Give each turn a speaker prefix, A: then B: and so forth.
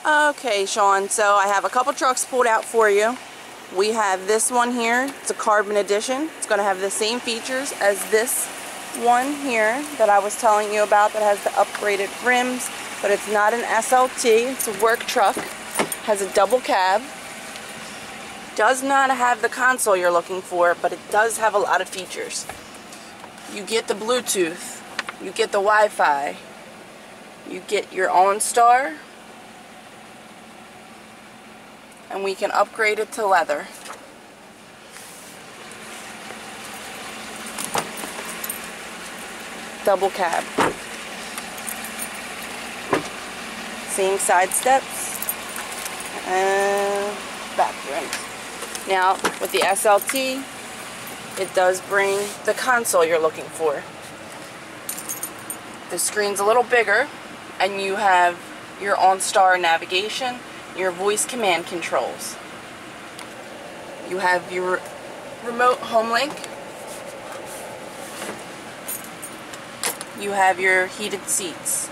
A: Okay, Sean, so I have a couple trucks pulled out for you. We have this one here. It's a carbon edition. It's going to have the same features as this one here that I was telling you about that has the upgraded rims, but it's not an SLT. It's a work truck. Has a double cab. Does not have the console you're looking for, but it does have a lot of features. You get the Bluetooth. You get the Wi-Fi. You get your OnStar. And we can upgrade it to leather. Double cab. Same side steps and back rims. Now with the SLT, it does bring the console you're looking for. The screen's a little bigger and you have your OnStar navigation, your voice command controls. You have your remote home link. You have your heated seats.